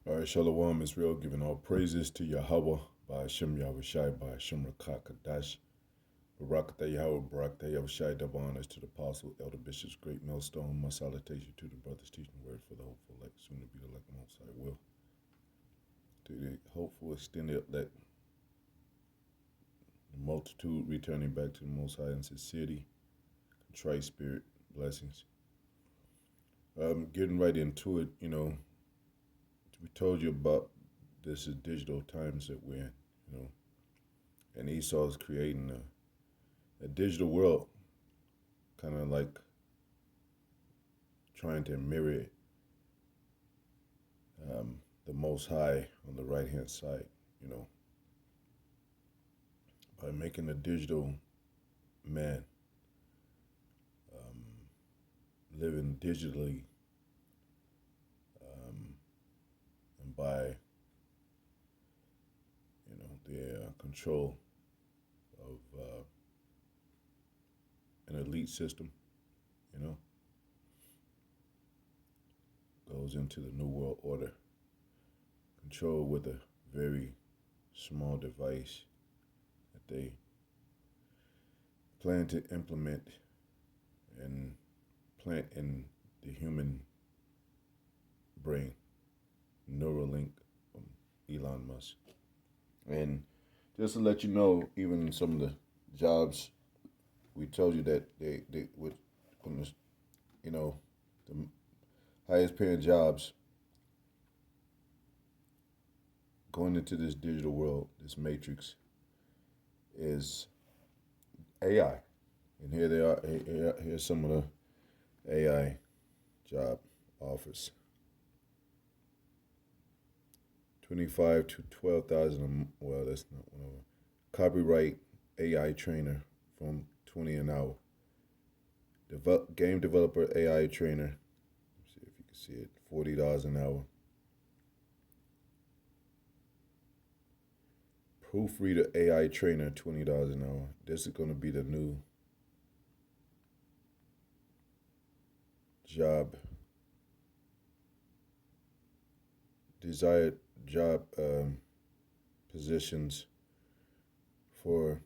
All right, Shalom Israel, giving all praises to Yahweh by Hashem Yahushai by Hashem Rakakadash. Barakatah Yahweh, Barakatah Yahushai, double honors to the apostle, elder bishops, great millstone. My salutation to the brothers teaching the word for the hopeful elect, soon to be the elect most high will. To the hopeful extended elect, the multitude returning back to the Most High in sincerity, contrite spirit, blessings. Getting right into it, we told you about this is digital times that we're in, and Esau's creating a digital world, kind of like trying to mirror the Most High on the right-hand side, by making a digital man, living digitally, and by, the control of an elite system, goes into the New World Order, controlled with a very small device that they plan to implement and plant in the human brain, Neuralink from Elon Musk. And just to let you know, even some of the jobs, we told you that they would, the highest paying jobs going into this digital world, this matrix, is AI. And here they are. Here's some of the AI job offers. 25 to 12,000. Well, that's not one of them. Copyright AI trainer from 20 an hour. Game developer AI trainer. Let's see if you can see it. $40 an hour. Proofreader AI trainer, $20 an hour. This is going to be the new job, desired job positions for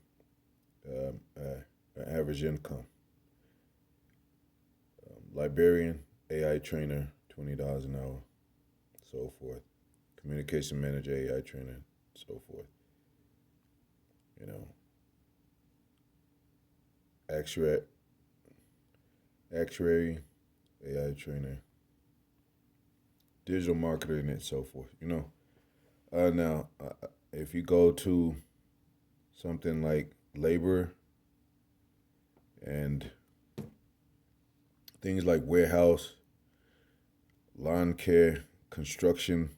an average income. Librarian, AI trainer, $20 an hour, so forth. Communication manager, AI trainer, so forth. Actuary, AI trainer, digital marketer, and so forth. Now, if you go to something like labor and things like warehouse, lawn care, construction.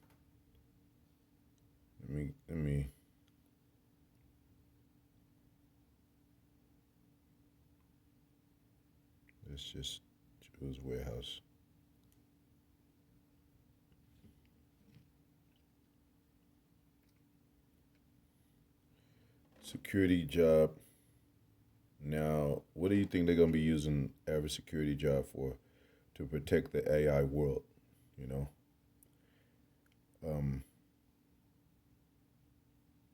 Let me. Let's just choose warehouse. Security job. Now, what do you think they're going to be using average security job for to protect the AI world,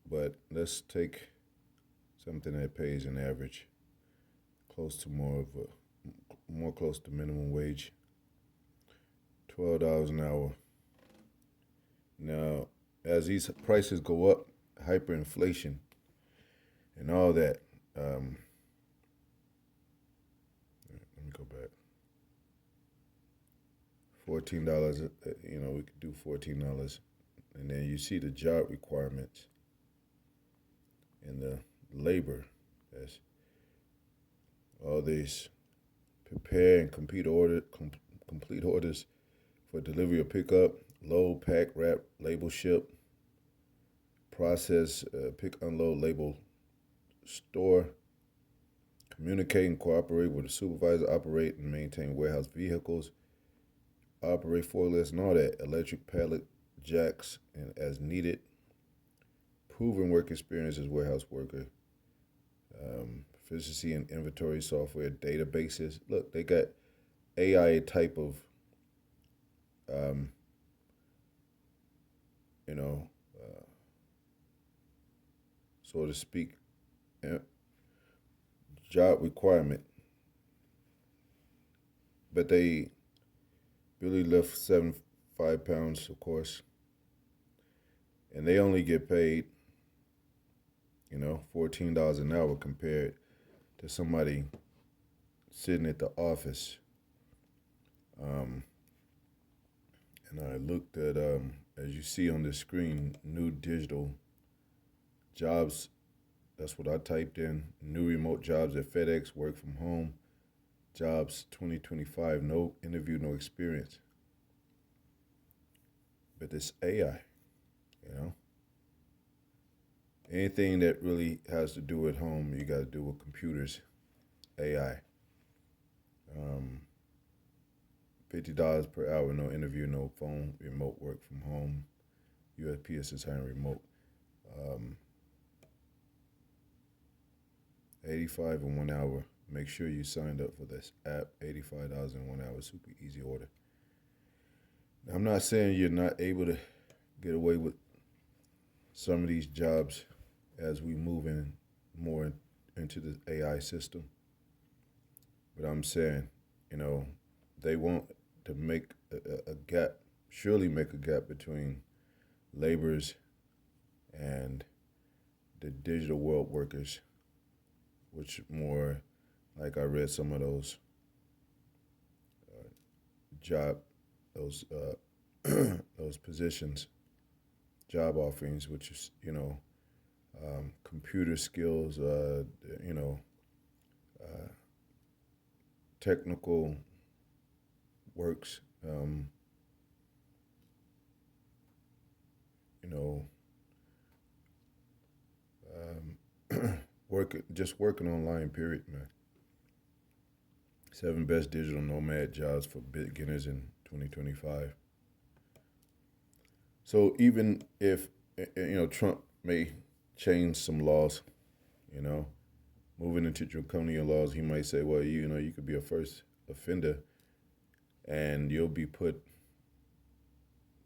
But let's take something that pays an average more close to minimum wage, $12 an hour. Now, as these prices go up, hyperinflation and all that, let me go back. $14, we could do $14. And then you see the job requirements and the labor. That's all these prepare and complete orders for delivery or pickup, load, pack, wrap, label, ship, process, pick, unload, label, store, communicate and cooperate with the supervisor, operate and maintain warehouse vehicles, operate forklifts and all that, electric pallet jacks and as needed, proven work experience as warehouse worker, proficiency in inventory software, databases. Look, they got AI type of you know, uh, so to speak, uh, job requirement, but they really lift 75 pounds, of course, and they only get paid, $14 an hour compared to somebody sitting at the office. Um, and I looked at, as you see on the screen, new digital jobs. That's what I typed in. New remote jobs at FedEx, work from home, jobs 2025, no interview, no experience. But this AI, you know, anything that really has to do at home, you got to do with computers, AI. Um, $50 per hour, no interview, no phone, remote work from home. USPS is hiring remote. Um, 85 in 1 hour. Make sure you signed up for this app. $85 in 1 hour. Super easy order. Now, I'm not saying you're not able to get away with some of these jobs as we move in more into the AI system. But I'm saying, they want to make a gap, surely make a gap between laborers and the digital world workers, which more like I read some of those job, those those positions, job offerings, which is computer skills, technical works, you know, working online. Period, man. 7 best digital nomad jobs for beginners in 2025. So even if Trump may change some laws, you know, moving into draconian laws, he might say, well, you could be a first offender, and you'll be put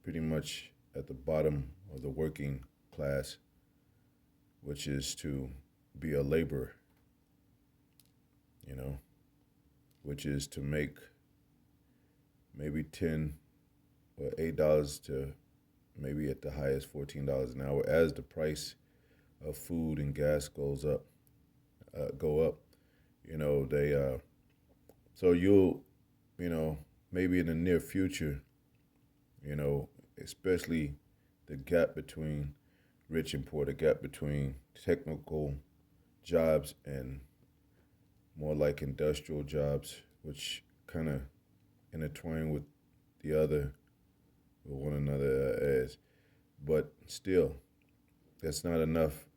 pretty much at the bottom of the working class, which is to be a laborer, which is to make maybe $10 or $8 to maybe at the highest $14 an hour as the price of food and gas go up. They so you'll maybe in the near future, especially the gap between rich and poor, the gap between technical jobs and more like industrial jobs, which kind of intertwine with one another as, but still, that's not enough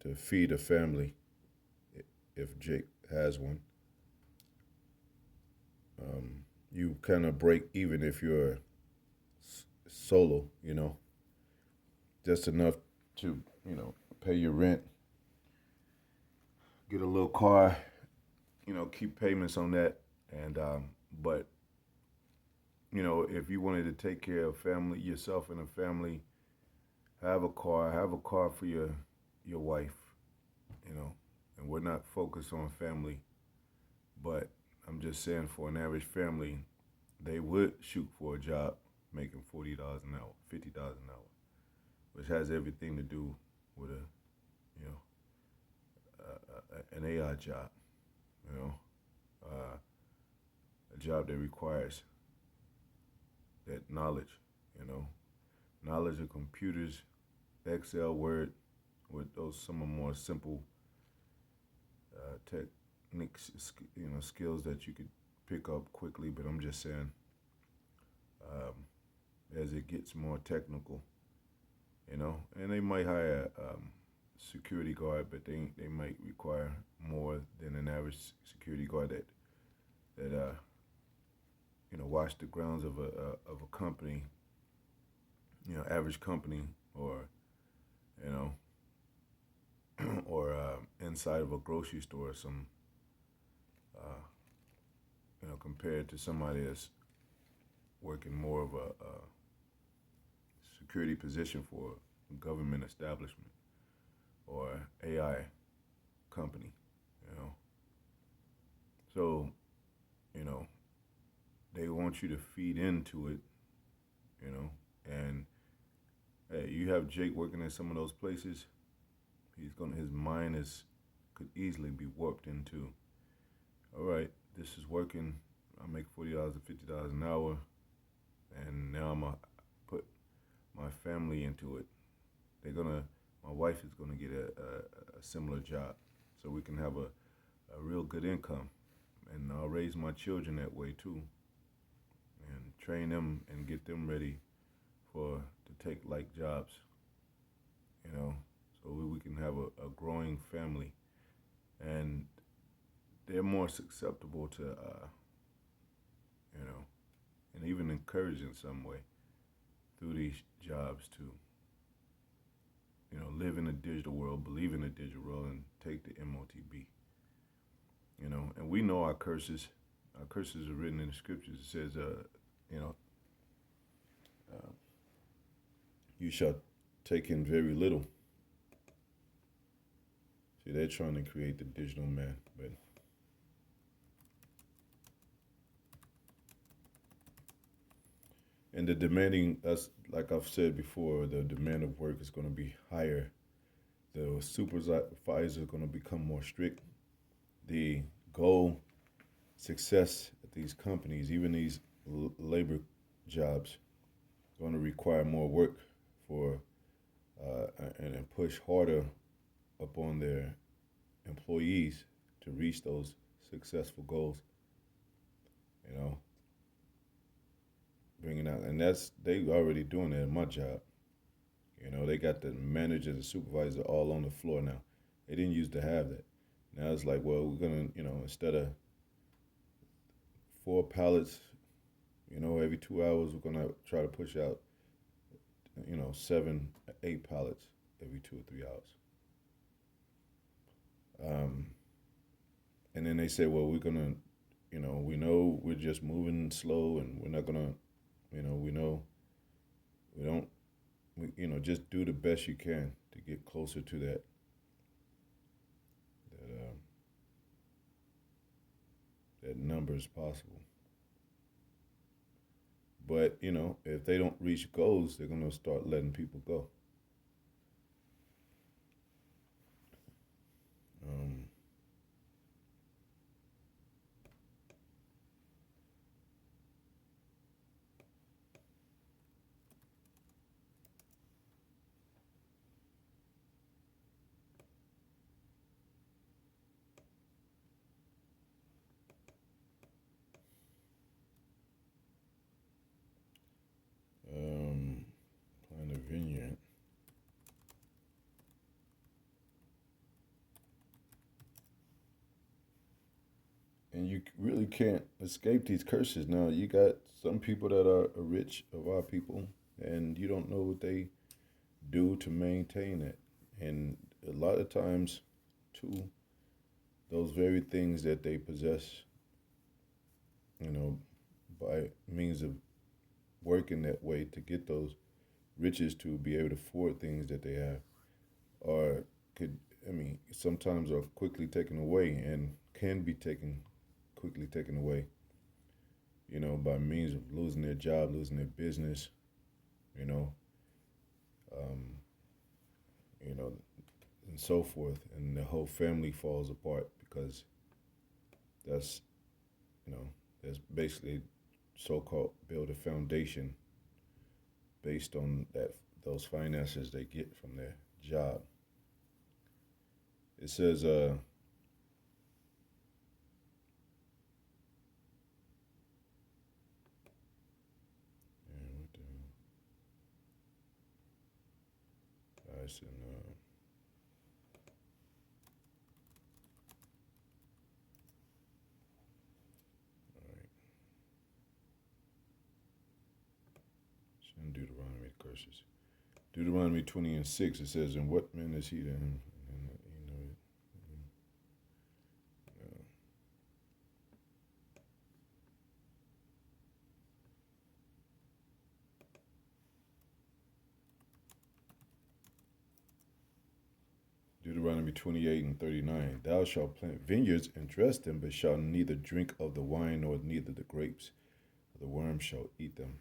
to feed a family if Jake has one. You kind of break even if you're solo, just enough to, pay your rent, get a little car, keep payments on that. And, but, if you wanted to take care of yourself and a family, have a car for your wife, and we're not focused on family, but I'm just saying for an average family, they would shoot for a job making $40 an hour, $50 an hour, which has everything to do with an AI job, a job that requires that knowledge, knowledge of computers, Excel, Word, with those some of more simple techniques, skills that you could pick up quickly. But I'm just saying, as it gets more technical, and they might hire security guard, but they might require more than an average security guard that watch the grounds of a company, average company, or or inside of a grocery store or some, compared to somebody that's working more of a security position for a government establishment or AI company, you know. So, you know, they want you to feed into it, you know, and hey, you have Jake working at some of those places, his mind is could easily be warped into, all right, this is working. I make $40 to $50 an hour, and now I'm gonna put my family into it. My wife is gonna get a similar job, so we can have a real good income, and I'll raise my children that way too, and train them and get them ready for to take like jobs, you know, so we can have a growing family, and they're more susceptible to, you know, and even encouraged in some way through these jobs to, you know, live in a digital world, believe in a digital world, and take the MOTB, you know, and we know our curses. Our curses are written in the scriptures. It says, you know, you shall take in very little. See, they're trying to create the digital man, but and the demanding, that's like I've said before, the demand of work is going to be higher. The supervisors are going to become more strict. The goal, success at these companies, even these labor jobs, going to require more work for and push harder upon their employees to reach those successful goals. You know, bringing out, and they already doing that in my job. You know, they got the manager and the supervisor all on the floor now. They didn't used to have that. Now it's like, well, we're gonna, you know, instead of 4 pallets, you know, every 2 hours, we're gonna try to push out, you know, 7, 8 pallets every 2 or 3 hours. And then they say, well, we're gonna, you know, we know we're just moving slow, and we're not gonna, you know, we don't, you know, just do the best you can to get closer to that number as possible. But you know, if they don't reach goals, they're gonna start letting people go. Um, um, Plant a vineyard. And you really can't escape these curses. Now you got some people that are rich of our people, and you don't know what they do to maintain it. And a lot of times, too, those very things that they possess, you know, by means of working that way to get those riches to be able to afford things that they have, are could I mean sometimes are quickly taken away and can be quickly taken away, you know, by means of losing their job, losing their business, you know, um, you know, and so forth, and the whole family falls apart because that's, you know, that's basically so-called build a foundation based on those finances they get from their job. It says, what the, I said, all right, Deuteronomy curses. Deuteronomy 20:6, it says, and what man is he to him? You know, Deuteronomy 28 and 39. Thou shalt plant vineyards and dress them, but shalt neither drink of the wine nor neither the grapes. The worm shall eat them.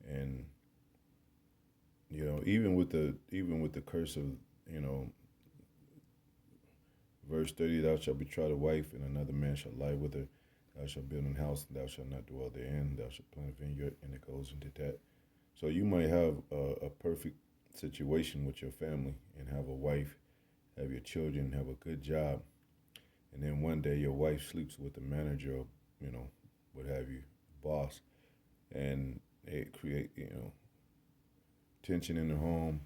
And even with the curse of, you know, verse 30, thou shalt betroth a wife, and another man shall lie with her. Thou shalt build an house, and thou shalt not dwell therein. Thou shalt plant a vineyard, and it goes into that. So you might have a perfect situation with your family and have a wife, have your children, have a good job, and then one day your wife sleeps with the manager, or, what have you, boss, and it create, tension in the home,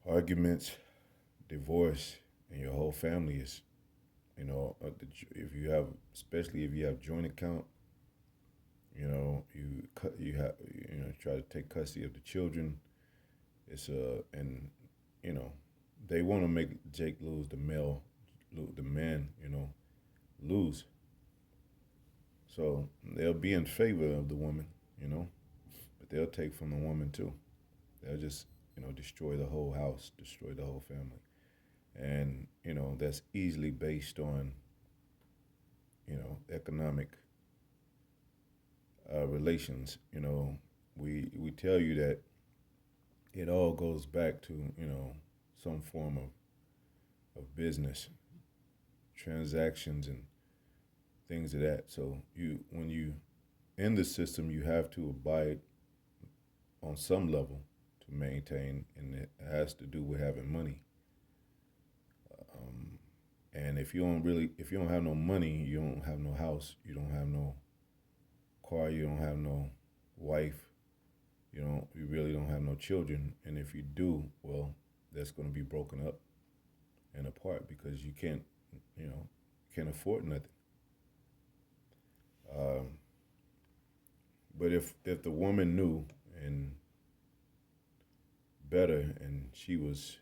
arguments, divorce, and your whole family is, if you have, especially if you have joint account, you have, try to take custody of the children. And you know, they want to make Jake lose, the man, lose. So they'll be in favor of the woman, but they'll take from the woman too. They'll just, destroy the whole house, destroy the whole family. And, that's easily based on, economic relations. We tell you that it all goes back to, some form of business, transactions and things of that. So when you in the system, you have to abide on some level to maintain, and it has to do with having money. Um, and if you don't have no money, you don't have no house, you don't have no car, you don't have no wife, you really don't have no children. And if you do, well, that's going to be broken up and apart because you can't afford nothing. Um, but if the woman knew and better, and she was,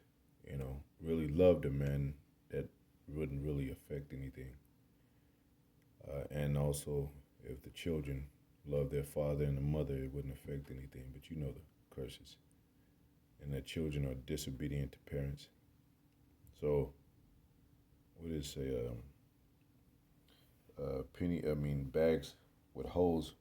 really loved a man, that wouldn't really affect anything. And also, if the children love their father and the mother, it wouldn't affect anything. But you know the curses, and that children are disobedient to parents. So, what did it say? Bags with holes.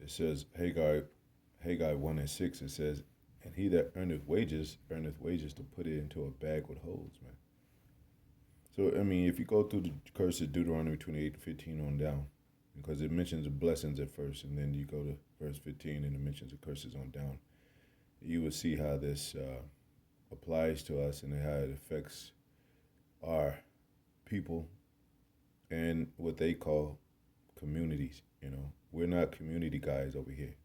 It says Haggai 1:6. It says, and he that earneth wages to put it into a bag with holes, man. So if you go through the curse of Deuteronomy 28:15 on down, because it mentions the blessings at first, and then you go to verse 15 and it mentions the curses on down, you will see how this applies to us and how it affects our people and what they call communities. We're not community guys over here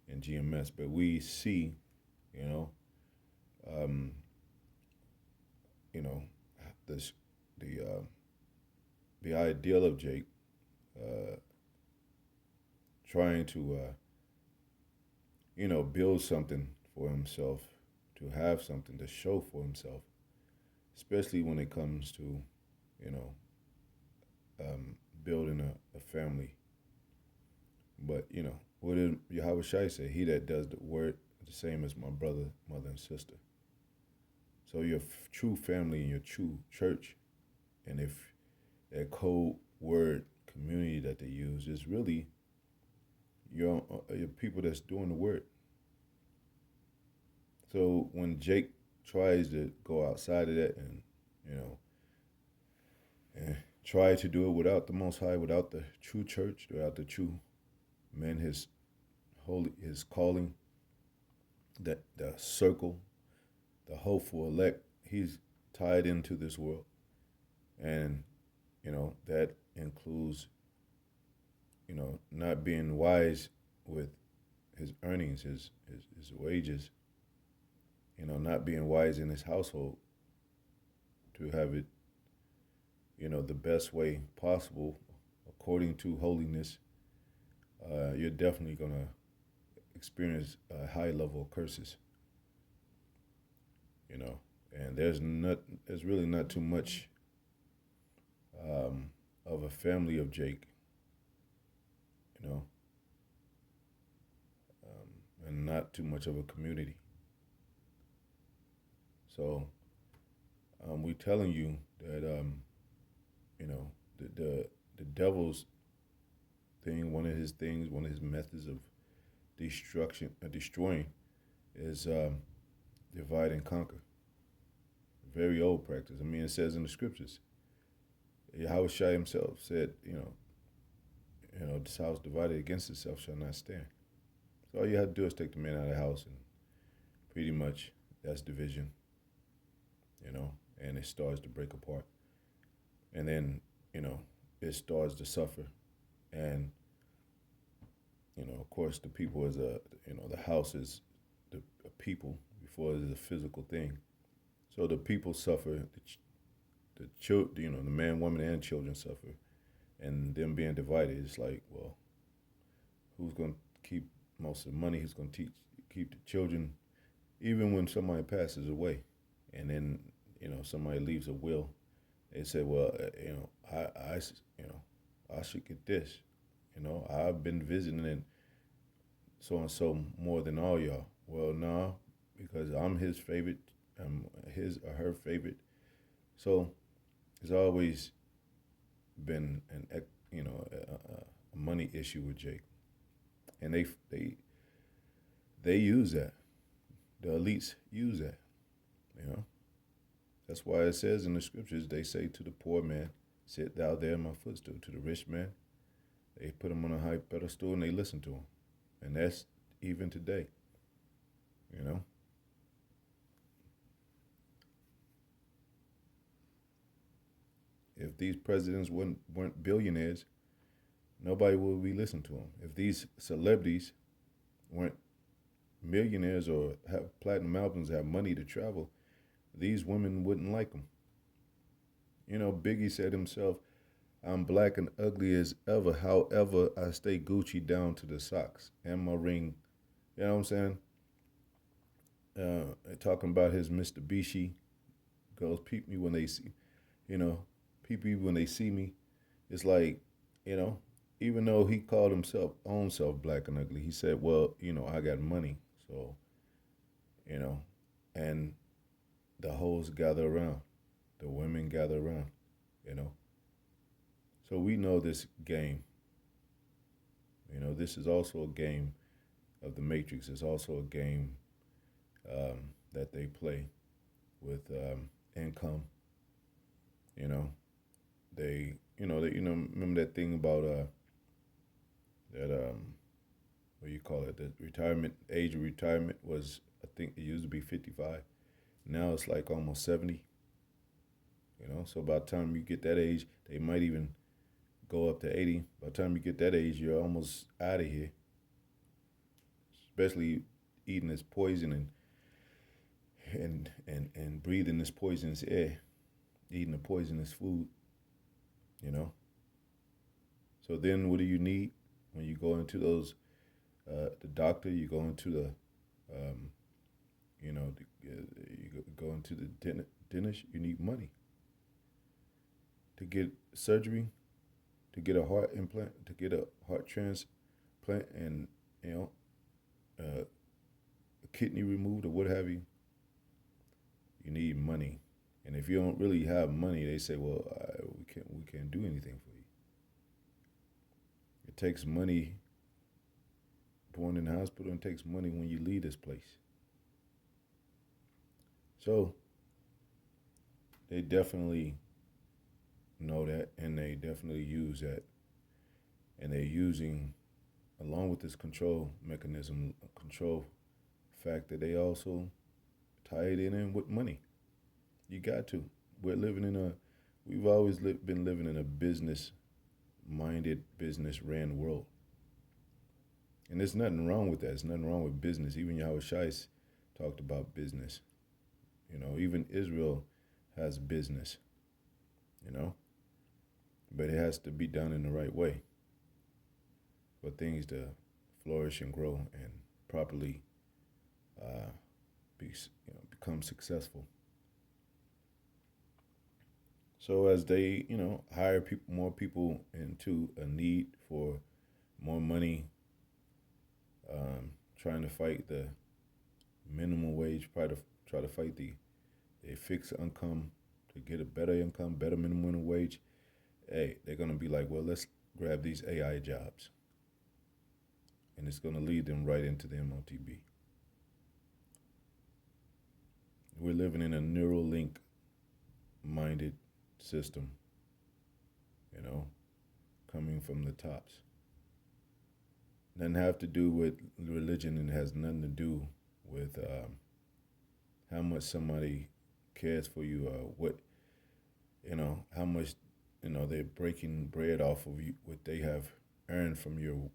in GMS, but we see, you know, um, this the ideal of Jake uh, trying to build something for himself, to have something to show for himself, especially when it comes to you know building a family. But what did Yahweh Shai say? He that does the word the same as my brother, mother, and sister. So your true family and your true church, and if that code word community that they use is really your people that's doing the work. So when Jake tries to go outside of that and and try to do it without the Most High, without the true church, without the true men, his calling, that the circle, the hopeful elect, he's tied into this world, and that includes not being wise with his earnings, his wages, not being wise in his household to have it the best way possible according to holiness. You're definitely gonna experience a high level of curses. And there's really not too much of a family of Jake. know, and not too much of a community. So we telling you that you know the devil's thing, one of his things, one of his methods of destroying is divide and conquer. Very old practice. I mean, it says in the scriptures. Yahweh Shai himself said, this house divided against itself shall not stand. So all you have to do is take the man out of the house, and pretty much that's division, and it starts to break apart. And then, it starts to suffer. And, of course, the people is the house is the people before it is a physical thing. So the people suffer, the children, the man, woman, and children suffer. And them being divided, it's like, well, who's going to keep most of the money? Who's going to keep the children, even when somebody passes away? And then, somebody leaves a will. They say, well, I should get this. I've been visiting and so more than all y'all. Well, no, because I'm his favorite, I'm his or her favorite. So it's always been a money issue with Jake, and they use that. The elites use that. That's why it says in the scriptures, they say to the poor man, "Sit thou there in my footstool." To the rich man, they put him on a high pedestal and they listen to him, and that's even today. If these presidents weren't billionaires, nobody would be listening to them. If these celebrities weren't millionaires or have platinum albums, have money to travel, these women wouldn't like them. Biggie said himself, "I'm black and ugly as ever. However, I stay Gucci down to the socks and my ring." You know what I'm saying? Talking about his Mitsubishi, girls peep me when they see, peep me when they see me. It's like, even though he called himself own self black and ugly, he said, "Well, I got money, so, and the hoes gather around, the women gather around, So we know this game. This is also a game of the Matrix. It's also a game that they play with income. Remember that thing about that what do you call it? The retirement age of retirement was, I think it used to be 55. Now it's like almost 70. So by the time you get that age, they might even go up to 80. By the time you get that age, you're almost out of here. Especially eating this poison and breathing this poisonous air, eating the poisonous food. So then, what do you need when you go into those? The doctor, you go into the, you go into the dentist. You need money to get surgery, to get a heart implant, to get a heart transplant, and a kidney removed or what have you. You need money, and if you don't really have money, they say, "Well, we can't do anything for you." It takes money. Born in the hospital, and takes money when you leave this place. So they definitely know that, and they definitely use that, and they're using, along with this control mechanism, control factor, they also tie it in with money. You got to. We've always been living in a business-minded, business-ran world. And there's nothing wrong with that. There's nothing wrong with business. Even Yahweh Shai talked about business. Even Israel has business, But it has to be done in the right way for things to flourish and grow and properly become successful. So as they, hire more people into a need for more money, trying to fight the minimum wage, try to fight the fixed income to get a better income, better minimum wage. Hey, they're gonna be like, well, let's grab these AI jobs, and it's gonna lead them right into the MOTB. We're living in a Neuralink minded system, you know, coming from the tops. Doesn't have to do with religion, and has nothing to do with how much somebody cares for you, what, how much, they're breaking bread off of you, what they have earned from your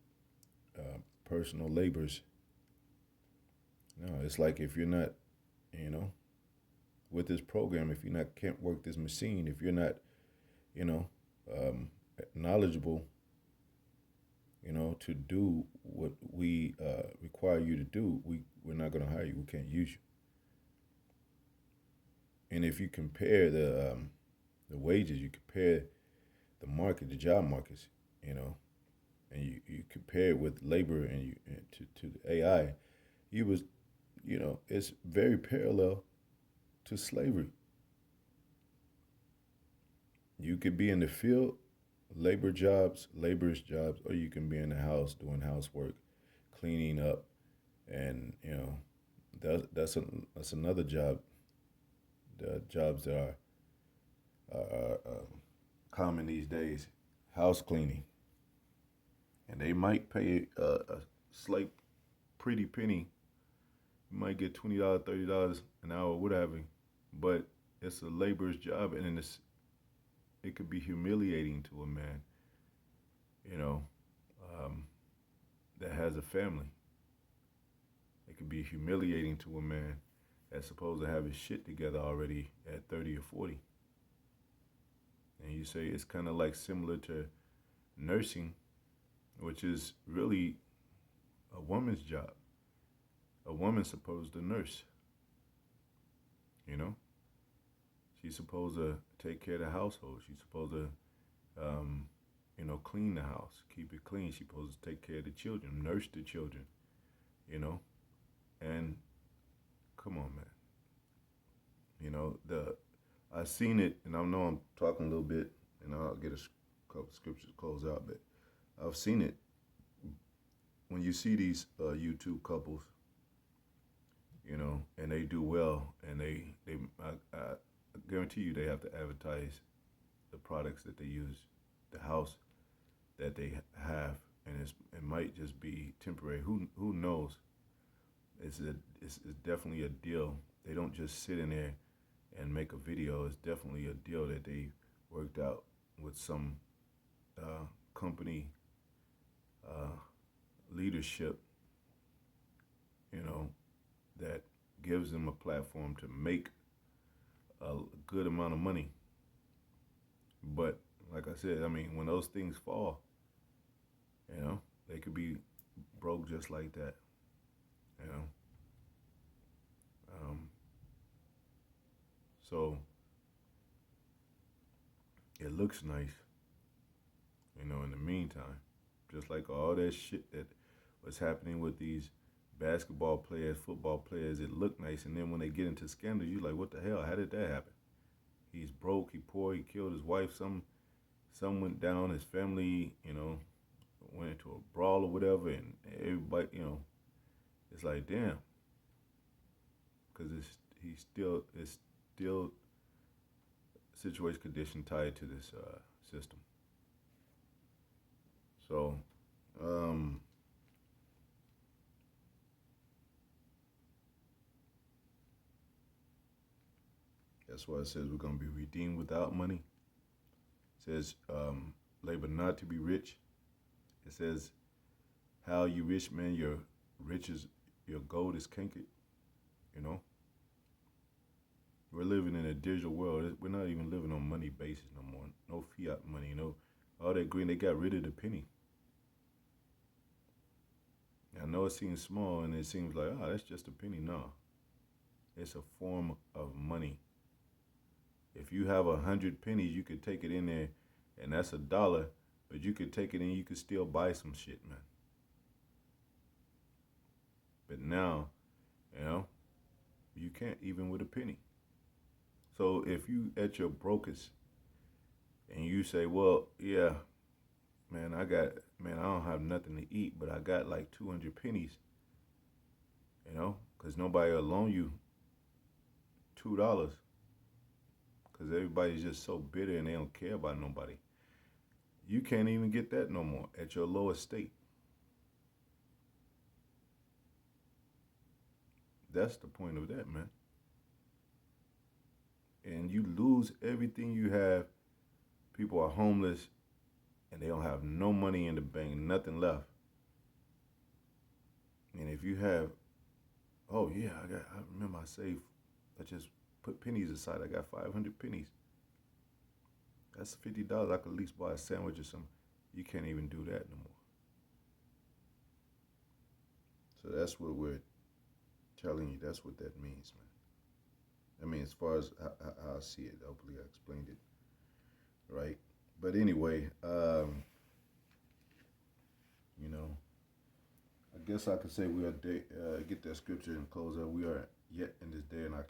personal labors. No, it's like if you're not, you know, with this program, if you're not, can't work this machine, if you're not, you know, knowledgeable, to do what we require you to do, we're not going to hire you. We can't use you. And if you compare the wages, you compare the market, the job markets, and you compare it with labor and to the AI, you was, it's very parallel to slavery. You could be in the field, laborers jobs, or you can be in the house doing housework, cleaning up, and that's another job. The jobs that are common these days, house cleaning, and they might pay a slight, pretty penny. You might get $20, $30 an hour, whatever, but it's a laborer's job, and it could be humiliating to a man, you know, um, that has a family. It could be humiliating to a man that's supposed to have his shit together already at 30 or 40. And you say it's kind of like similar to nursing, which is really a woman's job. A woman's supposed to nurse, you know? She's supposed to take care of the household. She's supposed to, clean the house, keep it clean. She's supposed to take care of the children, nurse the children, And come on, man. I seen it, and I know I'm talking a little bit, and I'll get a couple scriptures to close out, but I've seen it. When you see these YouTube couples, and they do well, and I guarantee you they have to advertise the products that they use, the house that they have, and it might just be temporary. Who knows? It's definitely a deal. They don't just sit in there and make a video. It's definitely a deal that they worked out with some company leadership, that gives them a platform to make a good amount of money. But like I said, when those things fall, they could be broke just like that. So it looks nice, in the meantime, just like all that shit that was happening with these basketball players, football players, it looked nice, and then when they get into scandals, you're like, what the hell? How did that happen? He's broke, he poor, he killed his wife, some went down, his family, went into a brawl or whatever, and everybody, it's like, damn, because it's still situation condition tied to this system. So, that's why it says we're going to be redeemed without money. It says, labor not to be rich. It says, how you rich man, your riches, your gold is cankered. We're living in a digital world. We're not even living on money basis no more. No fiat money, all that green. They got rid of the penny. I know it seems small, and it seems like, that's just a penny. No, it's a form of money. If you have 100 pennies, you could take it in there, and that's $1. But you could take it and you could still buy some shit, man. But now, you know, you can't even with a penny. So if you at your brokest and you say, well, yeah, man, I don't have nothing to eat, but I got like 200 pennies, because nobody will loan you $2 because everybody's just so bitter and they don't care about nobody. You can't even get that no more at your low estate. That's the point of that, man. And you lose everything you have. People are homeless and they don't have no money in the bank, nothing left. And if you have, oh yeah, I remember I just put pennies aside. I got 500 pennies. That's $50. I could at least buy a sandwich or something. You can't even do that no more. So that's what we're telling you. That's what that means, man. I mean, as far as how I see it, hopefully I explained it right. But anyway, you know, I guess I could say we are get that scripture and close up. We are yet in this day in our